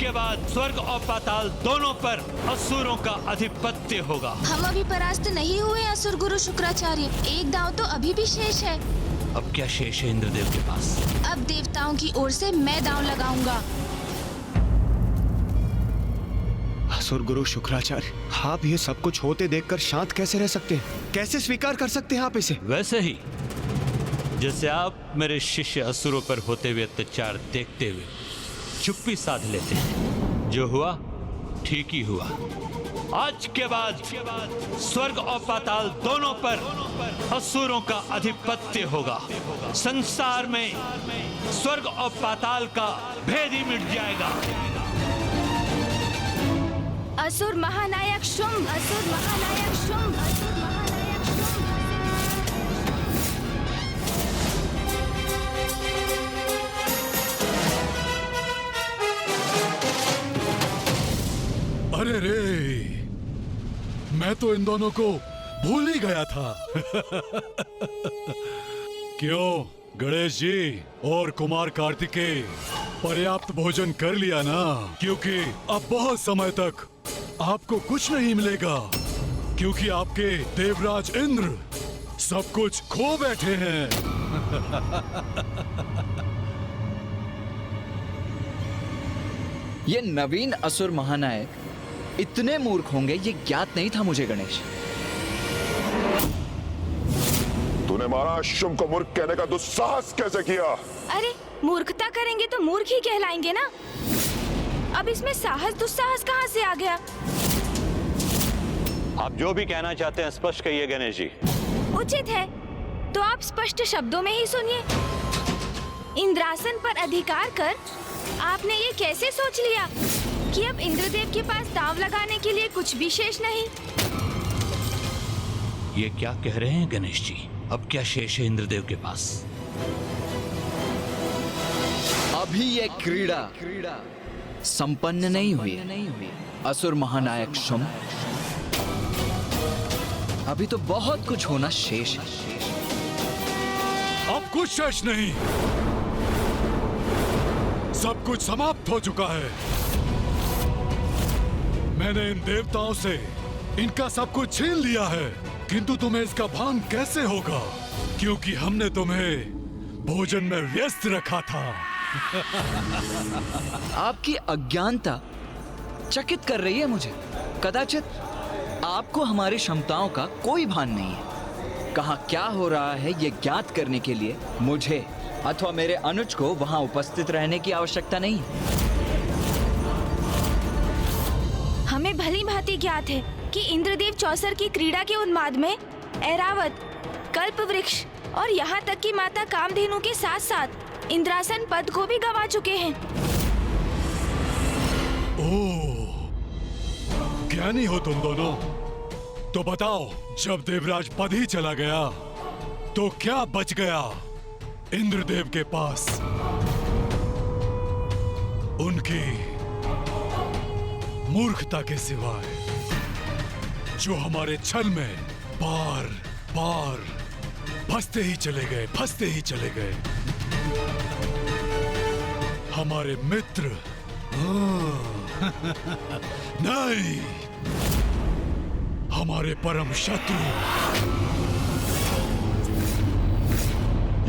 के बाद स्वर्ग और पाताल दोनों पर असुरों का अधिपत्य होगा। हम अभी परास्त नहीं हुए असुर गुरु शुक्राचार्य, एक दांव तो अभी भी शेष है। अब क्या शेष है इंद्रदेव के पास? अब देवताओं की ओर से मैं दांव लगाऊंगा। असुर गुरु शुक्राचार्य, आप ये सब कुछ होते देखकर शांत कैसे रह सकते हैं? कैसे स्वीकार कर सकते हैं आप इसे? वैसे ही जैसे आप मेरे शिष्य असुरों पर होते हुए अत्याचार देखते हुए चुप्पी साध लेते हैं। जो हुआ ठीक ही हुआ। आज के बाद स्वर्ग और पाताल दोनों पर असुरों का अधिपत्य होगा। संसार में स्वर्ग और पाताल का भेद ही मिट जाएगा। असुर महानायक शुंभ, असुर महानायक शुंभ, असुर महानायक शुंभ। अरे रे, मैं तो इन दोनों को भूल ही गया था। क्यों गणेश जी और कुमार कार्तिकेय, पर्याप्त भोजन कर लिया ना? क्योंकि अब बहुत समय तक आपको कुछ नहीं मिलेगा, क्योंकि आपके देवराज इंद्र सब कुछ खो बैठे हैं। ये नवीन असुर महानायक इतने मूर्ख होंगे ये ज्ञात नहीं था मुझे गणेश। तूने महाराज शुंभ को मूर्ख कहने का दुस्साहस कैसे किया? अरे मूर्खता करेंगे तो मूर्ख ही कहलाएंगे ना। अब इसमें साहस दुस्साहस कहाँ से आ गया? आप जो भी कहना चाहते हैं स्पष्ट कहिए गणेश जी। उचित है तो आप स्पष्ट शब्दों में ही सुनिए। इंद्रासन पर अधिकार कर आपने ये कैसे सोच लिया कि अब इंद्रदेव के पास दांव लगाने के लिए कुछ भी शेष नहीं? ये क्या कह रहे हैं गणेश जी? अब क्या शेष है इंद्रदेव के पास? अभी ये क्रीड़ा संपन्न नहीं हुई। असुर महानायक शुंभ, अभी तो बहुत कुछ होना शेष है। अब कुछ शेष नहीं, सब कुछ समाप्त हो चुका है। मैंने इन देवताओं से इनका सब कुछ छीन लिया है, किंतु तुम्हें इसका भान कैसे होगा? क्योंकि हमने तुम्हें भोजन में व्यस्त रखा था। आपकी अज्ञानता चकित कर रही है मुझे। कदाचित आपको हमारी क्षमताओं का कोई भान नहीं है। कहाँ क्या हो रहा है ये ज्ञात करने के लिए मुझे अथवा मेरे अनुज को वहां उपस्थित रहने की आवश्यकता नहीं है। हमें भली भांति ज्ञात है कि इंद्रदेव चौसर की क्रीड़ा के उन्माद में ऐरावत, कल्प वृक्ष और यहाँ तक कि माता कामधेनु के साथ साथ इंद्रासन पद को भी गंवा चुके हैं। ओह, ज्ञानी हो तुम दोनों। तो बताओ, जब देवराज पद ही चला गया तो क्या बच गया इंद्रदेव के पास? उनकी मूर्खता के सिवाय, जो हमारे छल में बार बार फंसते ही चले गए। हमारे मित्र नहीं, हमारे परम शत्रु।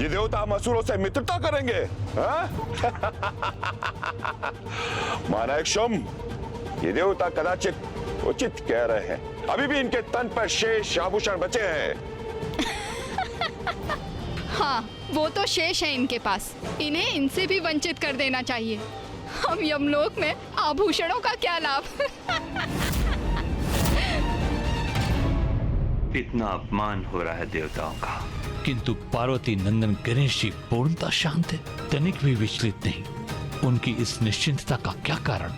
ये देवता हम असुरों से मित्रता करेंगे? महानायक शुंभ, ये देवता कदाचित उचित कह रहे हैं। अभी भी इनके तन पर शेष आभूषण बचे हैं। हाँ, वो तो शेष है इनके पास। इन्हें इनसे भी वंचित कर देना चाहिए। हम यमलोक में आभूषणों का क्या लाभ? इतना अपमान हो रहा है देवताओं का, किंतु पार्वती नंदन गणेश जी पूर्णतः शांत है, तनिक भी विचलित नहीं। उनकी इस निश्चिंतता का क्या कारण?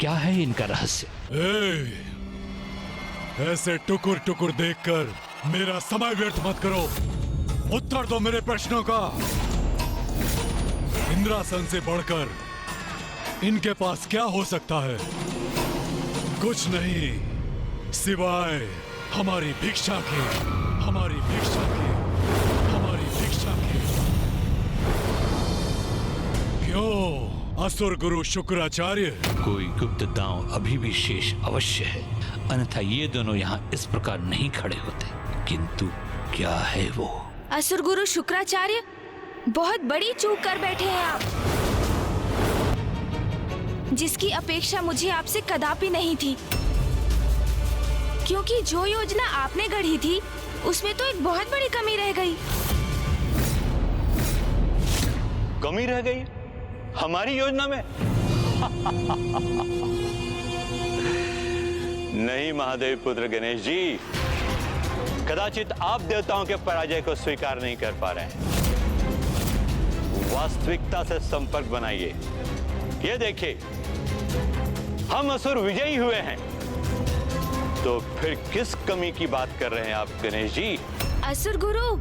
क्या है इनका रहस्य? ऐसे टुकुर टुकुर देखकर मेरा समय व्यर्थ मत करो। उत्तर दो मेरे प्रश्नों का। इंद्रासन से बढ़कर इनके पास क्या हो सकता है? कुछ नहीं, सिवाय हमारी भिक्षा के। क्यों असुर गुरु शुक्राचार्य। कोई गुप्त दांव अभी भी शेष अवश्य है, अन्यथा ये दोनों यहाँ इस प्रकार नहीं खड़े होते। किंतु क्या है वो? असुर गुरु शुक्राचार्य, बहुत बड़ी चूक कर बैठे हैं आप, जिसकी अपेक्षा मुझे आपसे कदापि नहीं थी। क्योंकि जो योजना आपने गढ़ी थी उसमें तो एक बहुत बड़ी कमी रह गई। कमी रह गई हमारी योजना में? नहीं महादेव पुत्र गणेश जी, कदाचित आप देवताओं के पराजय को स्वीकार नहीं कर पा रहे हैं। वास्तविकता से संपर्क बनाइए। ये देखिए, हम असुर विजयी हुए हैं, तो फिर किस कमी की बात कर रहे हैं आप गणेश जी? असुर गुरु,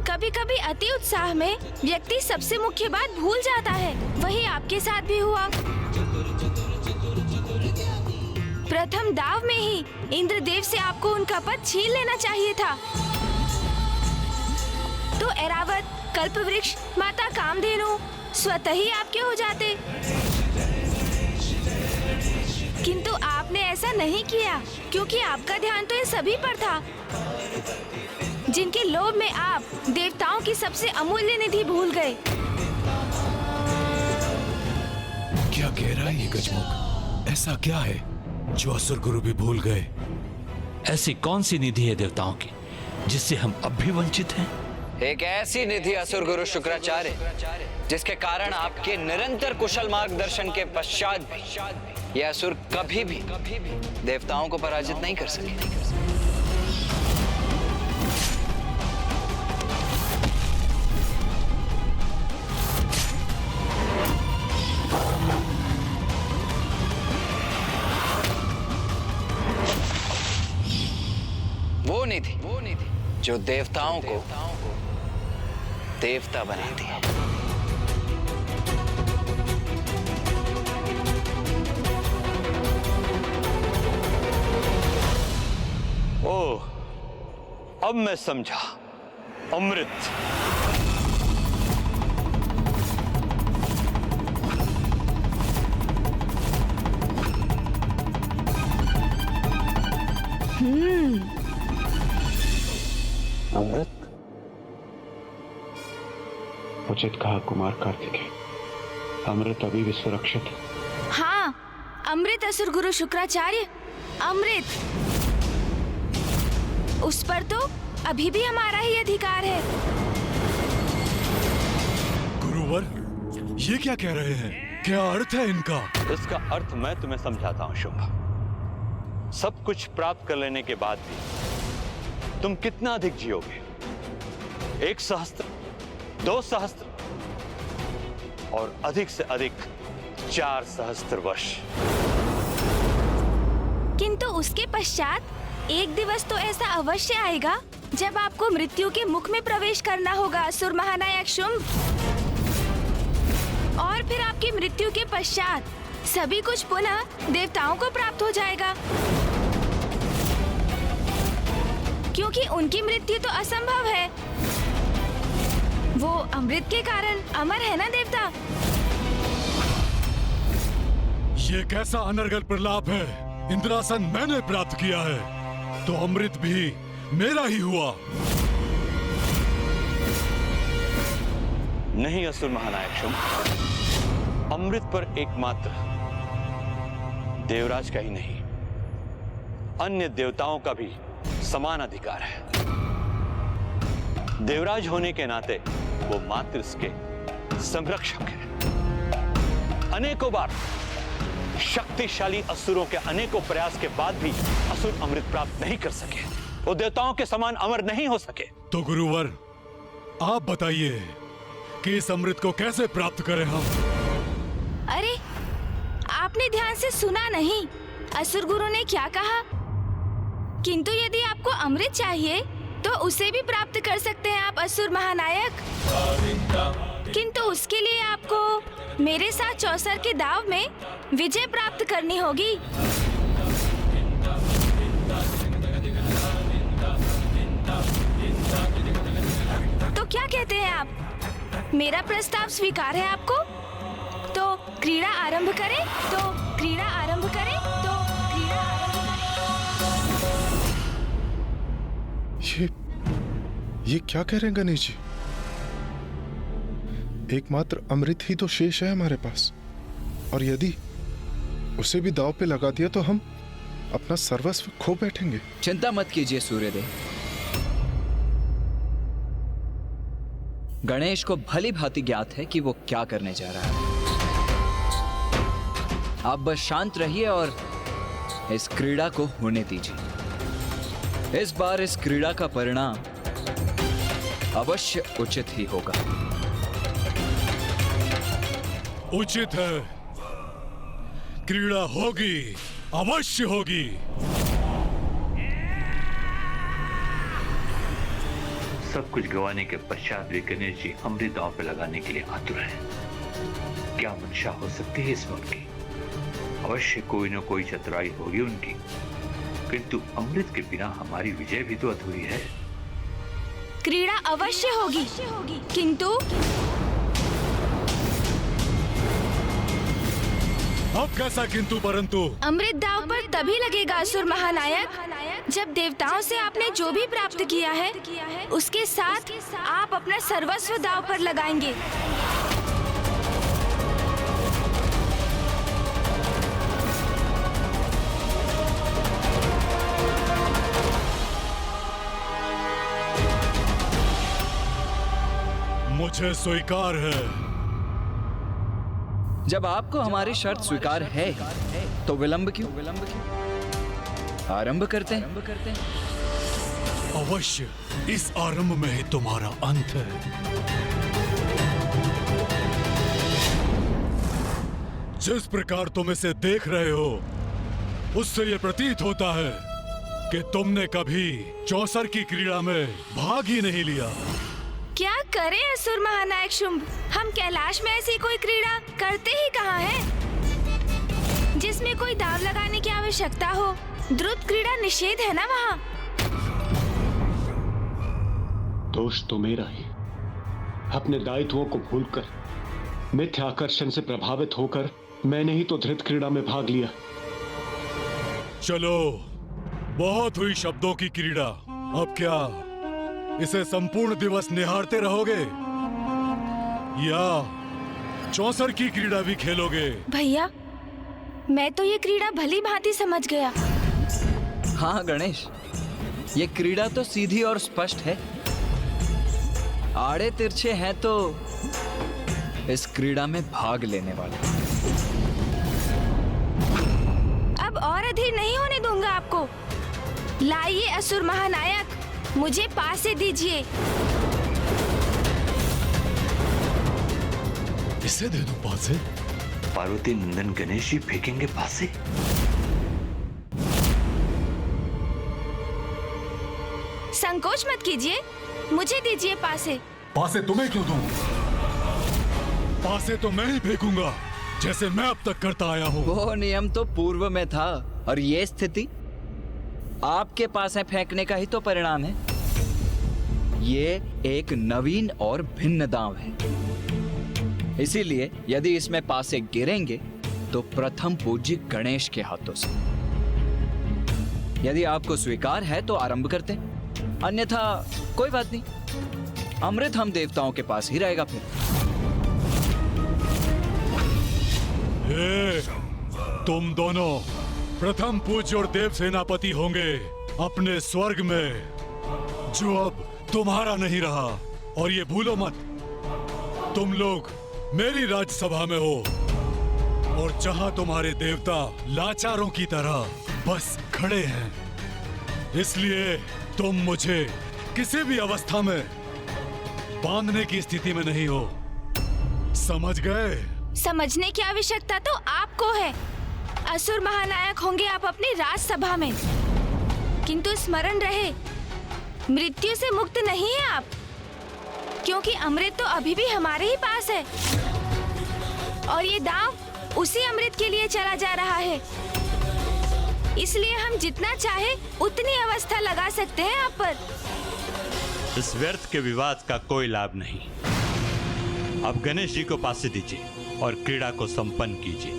कभी कभी अति उत्साह में व्यक्ति सबसे मुख्य बात भूल जाता है। वही आपके साथ भी हुआ। प्रथम दाव में ही इंद्रदेव से आपको उनका पद छीन लेना चाहिए था, तो ऐरावत, कल्पवृक्ष, माता कामधेनु स्वतः ही आपके हो जाते। किंतु आपने ऐसा नहीं किया, क्योंकि आपका ध्यान तो ये सभी पर था, जिनके लोभ में आप देवताओं की सबसे अमूल्य निधि भूल गए। क्या कह रहा है ये गजमुख? ऐसा क्या है जो असुर गुरु भी भूल गए? ऐसी कौन सी निधि है देवताओं की जिससे हम अब भी वंचित हैं? एक ऐसी निधि असुर गुरु शुक्राचार्य, जिसके कारण आपके निरंतर कुशल मार्गदर्शन के पश्चात भी यह असुर कभी भी देवताओं को पराजित नहीं कर सके। वो निधि जो देवताओं को देवता बनाती है। ओह, अब मैं समझा। अमृत। अमृत? उचित कहा कुमार कार्तिकेय, अमृत अभी भी सुरक्षित है। हाँ, अमृत असुर गुरु शुक्राचार्य, अमृत। उस पर तो अभी भी हमारा ही अधिकार है। गुरुवर, ये क्या कह रहे हैं? क्या अर्थ है इनका? इसका अर्थ मैं तुम्हें समझाता हूं शुंभ। सब कुछ प्राप्त कर लेने के बाद भी तुम कितना अधिक जियोगे? 1 सहस्त्र, 2 सहस्त्र और अधिक से अधिक 4 सहस्त्र वर्ष। किंतु उसके पश्चात एक दिवस तो ऐसा अवश्य आएगा जब आपको मृत्यु के मुख में प्रवेश करना होगा, असुर महानायक शुंभ। और फिर आपकी मृत्यु के पश्चात सभी कुछ पुनः देवताओं को प्राप्त हो जाएगा, क्योंकि उनकी मृत्यु तो असंभव है। वो अमृत के कारण अमर है ना देवता। ये कैसा अनर्गल प्रलाप है? इंद्रासन मैंने प्राप्त किया है, तो अमृत भी मेरा ही हुआ। नहीं असुर महानायक शुंभ, अमृत पर एकमात्र देवराज का ही नहीं, अन्य देवताओं का भी समान अधिकार है। देवराज होने के नाते वो मात्र इसके संरक्षक है। अनेकों बार शक्तिशाली असुरों के अनेकों प्रयास के बाद भी असुर अमृत प्राप्त नहीं कर सके। वो देवताओं के समान अमर नहीं हो सके। तो गुरुवर, आप बताइए कि इस अमृत को कैसे प्राप्त करें हम? अरे, आपने ध्यान से सुना नहीं असुर गुरु ने क्या कहा? किंतु यदि आपको अमृत चाहिए तो उसे भी प्राप्त कर सकते हैं आप असुर महानायक। किंतु उसके लिए आपको मेरे साथ चौसर के दाव में विजय प्राप्त करनी होगी। तो क्या कहते हैं आप? मेरा प्रस्ताव स्वीकार है आपको? तो क्रीड़ा आरंभ करें तो क्रीड़ा आरंभ करें तो क्रीड़ा आरंभ करें। ये क्या कह रहे हैं गणेश जी? एकमात्र अमृत ही तो शेष है हमारे पास, और यदि उसे भी दांव पे लगा दिया तो हम अपना सर्वस्व खो बैठेंगे। चिंता मत कीजिए सूर्यदेव। गणेश को भली भांति ज्ञात है कि वो क्या करने जा रहा है। आप बस शांत रहिए और इस क्रीड़ा को होने दीजिए। इस बार इस क्रीड़ा का परिणाम अवश्य उचित ही होगा। उचित है, क्रीड़ा होगी, अवश्य होगी। सब कुछ गंवाने के पश्चात भी गणेश जी अमृत दांव पे लगाने के लिए आतुर हैं। क्या मंशा हो सकती है इसमें उनकी? अवश्य कोई न कोई चतुराई होगी उनकी, किंतु अमृत के बिना हमारी विजय भी तो अधूरी है। क्रीड़ा अवश्य होगी, किंतु अब कैसा किंतु परंतु? अमृत दांव पर तभी लगेगा असुर महानायक जब देवताओं से आपने जो भी प्राप्त किया है उसके साथ आप अपना सर्वस्व दांव पर लगाएंगे। मुझे स्वीकार है। जब आपको हमारी शर्त स्वीकार है तो विलंब क्यों? आरंभ करते हैं। अवश्य इस आरंभ में ही तुम्हारा अंत है। जिस प्रकार तुम इसे देख रहे हो उससे यह प्रतीत होता है कि तुमने कभी चौसर की क्रीड़ा में भाग ही नहीं लिया। क्या करें असुर महानायक शुंभ, हम कैलाश में ऐसी कोई क्रीड़ा करते ही कहाँ हैं जिसमें कोई दांव लगाने की आवश्यकता हो। द्रुत क्रीड़ा निषेध है ना वहाँ। दोष तो मेरा ही। अपने दायित्वों को भूलकर, मिथ्या आकर्षण से प्रभावित होकर मैंने ही तो धृत क्रीड़ा में भाग लिया। चलो, बहुत हुई शब्दों की क्रीड़ा। अब क्या इसे संपूर्ण दिवस निहारते रहोगे या चौसर की क्रीड़ा भी खेलोगे? भैया, मैं तो ये क्रीड़ा भली भांति समझ गया। हाँ गणेश, ये क्रीड़ा तो सीधी और स्पष्ट है। आड़े तिरछे हैं तो इस क्रीड़ा में भाग लेने वाले। अब और अधीर नहीं होने दूंगा आपको। लाइए असुर महानायक, मुझे पासे दीजिए। इसे दे दूं पासे? पार्वती नंदन गणेश जी फेंकेंगे पासे? संकोच मत कीजिए, मुझे दीजिए पासे। पासे तुम्हें क्यों दूं? पासे तो मैं ही फेंकूंगा, जैसे मैं अब तक करता आया हूँ। वो नियम तो पूर्व में था और ये स्थिति आपके पास है फेंकने का ही तो परिणाम है। ये एक नवीन और भिन्न दांव है, इसीलिए यदि इसमें पासे गिरेंगे तो प्रथम पूज्य गणेश के हाथों से। यदि आपको स्वीकार है तो आरंभ करते, अन्यथा कोई बात नहीं, अमृत हम देवताओं के पास ही रहेगा। फिर तुम दोनों प्रथम पूज्य और देव सेनापति होंगे अपने स्वर्ग में, जो अब तुम्हारा नहीं रहा। और ये भूलो मत, तुम लोग मेरी राज्यसभा में हो और जहां तुम्हारे देवता लाचारों की तरह बस खड़े हैं, इसलिए तुम मुझे किसी भी अवस्था में बांधने की स्थिति में नहीं हो। समझ गए? समझने की आवश्यकता तो आपको है। असुर महानायक होंगे आप अपनी राजसभा में, किंतु स्मरण रहे, मृत्यु से मुक्त नहीं है आप, क्योंकि अमृत तो अभी भी हमारे ही पास है और ये दांव उसी अमृत के लिए चला जा रहा है। इसलिए हम जितना चाहे उतनी अवस्था लगा सकते हैं आप पर। इस व्यर्थ के विवाद का कोई लाभ नहीं। अब गणेश जी को पासे दीजिए। और क्रीड़ा को संपन्न कीजिए।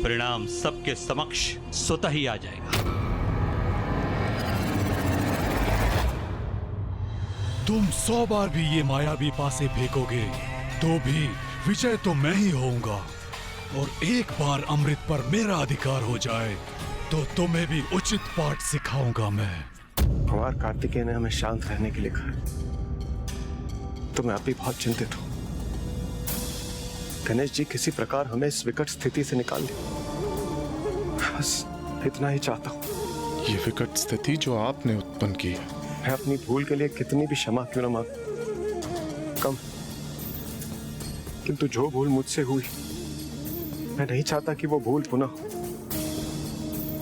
परिणाम सबके समक्ष स्वतः ही आ जाएगा। तुम 100 बार भी ये मायावी पासे फेंकोगे तो भी विजय तो मैं ही होऊंगा, और एक बार अमृत पर मेरा अधिकार हो जाए तो तुम्हें भी उचित पाठ सिखाऊंगा मैं। कुमार कार्तिकेय ने हमें शांत रहने के लिए कहा, तो मैं अभी बहुत चिंतित हूं। गणेश जी किसी प्रकार हमें इस विकट स्थिति से निकाल दे, बस इतना ही चाहता हूं। ये विकट स्थिति जो आपने उत्पन्न की है, मैं अपनी भूल के लिए कितनी भी क्षमा क्यों न मांग कम, किंतु जो भूल मुझसे हुई मैं नहीं चाहता कि वो भूल पुनः हो।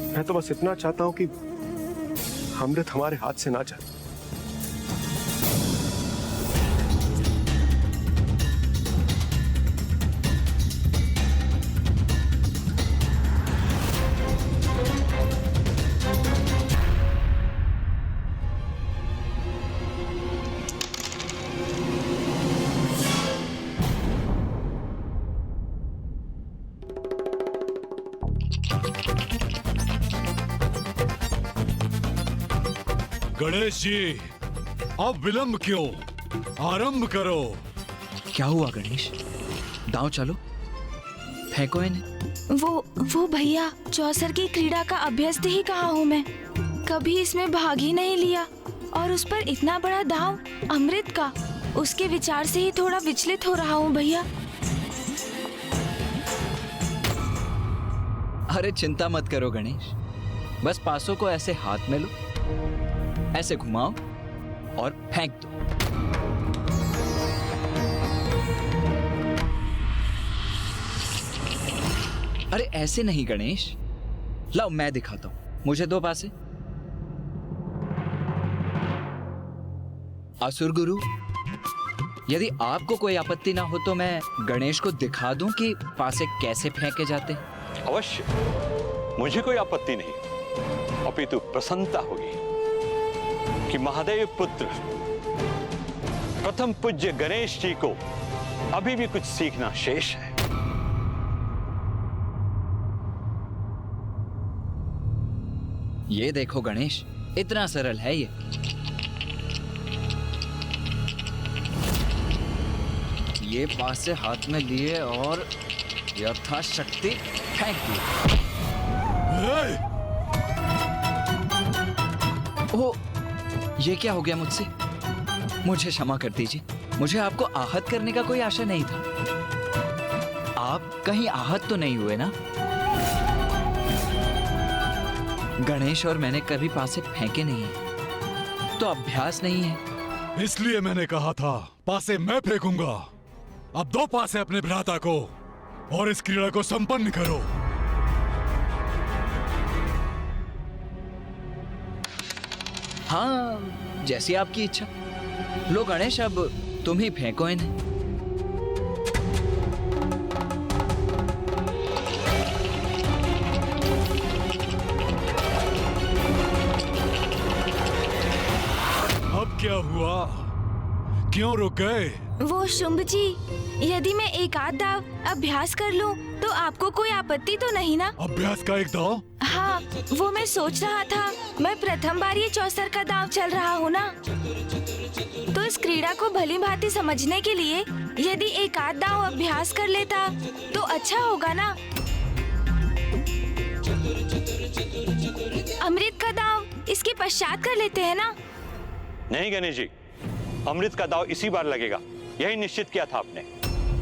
मैं तो बस इतना चाहता हूं कि अमृत हमारे हाथ से ना जाए। गणेश जी, अब विलंब क्यों, आरंभ करो। क्या हुआ गणेश? दांव चलो, फेंको इन्हें। वो भैया, चौसर की क्रीड़ा का अभ्यस्त ही कहा हूँ मैं, कभी इसमें भाग ही नहीं लिया, और उस पर इतना बड़ा दांव अमृत का, उसके विचार से ही थोड़ा विचलित हो रहा हूँ भैया। अरे चिंता मत करो गणेश, बस पासों को ऐसे हाथ में लो, ऐसे घुमाओ और फेंक दो। अरे ऐसे नहीं गणेश, लाओ मैं दिखाता हूं, मुझे दो पासे। असुर गुरु, यदि आपको कोई आपत्ति ना हो तो मैं गणेश को दिखा दूं कि पासे कैसे फेंके जाते हैं। अवश्य, मुझे कोई आपत्ति नहीं, अपितु प्रसन्नता होगी कि महादेव पुत्र प्रथम पूज्य गणेश जी को अभी भी कुछ सीखना शेष है। ये देखो गणेश, इतना सरल है ये पास से हाथ में लिए और यथाशक्ति फेंक दिए। ओह, ये क्या हो गया मुझसे? मुझे क्षमा कर दीजिए, मुझे आपको आहत करने का कोई आशा नहीं था। आप कहीं आहत तो नहीं हुए ना? गणेश और मैंने कभी पासे फेंके नहीं है, तो अभ्यास नहीं है। इसलिए मैंने कहा था पासे मैं फेंकूंगा। अब दो पासे अपने भ्राता को और इस क्रीड़ा को संपन्न करो। हाँ, जैसी आपकी इच्छा। लो गणेश, अब तुम ही फेंको इन्हें। अब क्या हुआ? क्यों रुक गए? वो शुंभ जी, यदि मैं एक आध दाव अभ्यास कर लूं तो आपको कोई आपत्ति तो नहीं ना? अभ्यास का एक दाव? हाँ, वो मैं सोच रहा था, मैं प्रथम बार ये चौसर का दांव चल रहा हूँ ना, तो इस क्रीड़ा को भली भांति समझने के लिए यदि एक आध दांव अभ्यास कर लेता तो अच्छा होगा ना। अमृत का दांव इसके पश्चात कर लेते हैं ना? नहीं गणेश जी, अमृत का दांव इसी बार लगेगा, यही निश्चित किया था आपने।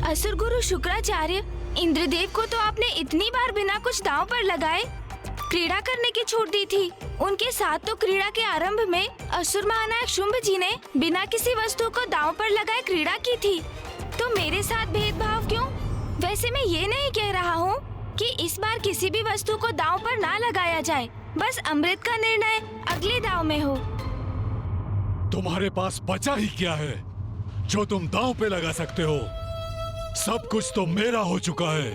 असुर गुरु शुक्राचार्य, इंद्रदेव को तो आपने इतनी बार बिना कुछ दांव पर लगाए क्रीड़ा करने की छूट दी थी। उनके साथ तो क्रीड़ा के आरंभ में असुर महानायक शुंभ जी ने बिना किसी वस्तु को दांव पर लगाए क्रीड़ा की थी, तो मेरे साथ भेदभाव क्यों? वैसे मैं ये नहीं कह रहा हूँ कि इस बार किसी भी वस्तु को दांव पर ना लगाया जाए, बस अमृत का निर्णय अगले दांव में हो। तुम्हारे पास बचा ही क्या है जो तुम दांव पे लगा सकते हो? सब कुछ तो मेरा हो चुका है,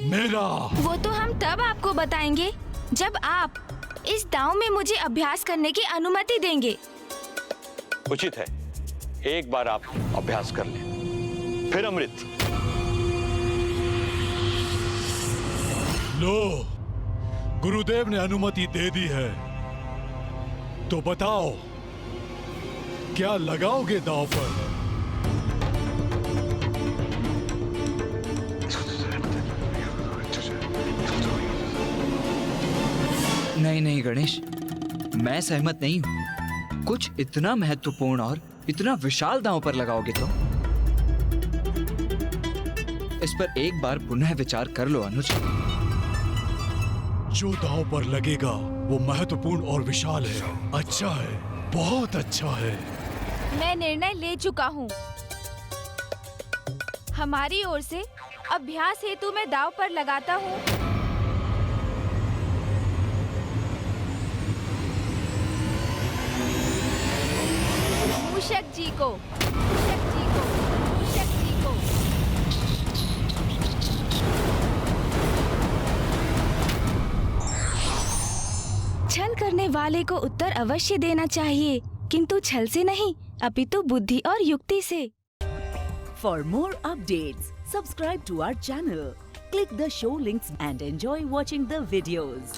मेरा। वो तो हम तब आपको बताएंगे जब आप इस दांव में मुझे अभ्यास करने की अनुमति देंगे। उचित है, एक बार आप अभ्यास कर लें, फिर अमृत। लो, गुरुदेव ने अनुमति दे दी है, तो बताओ क्या लगाओगे दांव पर? नहीं नहीं गणेश, मैं सहमत नहीं हूँ। कुछ इतना महत्वपूर्ण और इतना विशाल दांव पर लगाओगे तो इस पर एक बार पुनः विचार कर लो अनुज। जो दांव पर लगेगा वो महत्वपूर्ण और विशाल है, अच्छा है, बहुत अच्छा है। मैं निर्णय ले चुका हूँ। हमारी ओर से अभ्यास हेतु मैं दांव पर लगाता हूँ मूषक जी को, मूषक जी को, मूषक जी को। छल करने वाले को उत्तर अवश्य देना चाहिए, किंतु छल से नहीं, अपितु बुद्धि और युक्ति से। For more updates, subscribe to our channel, click the show links and enjoy watching the videos.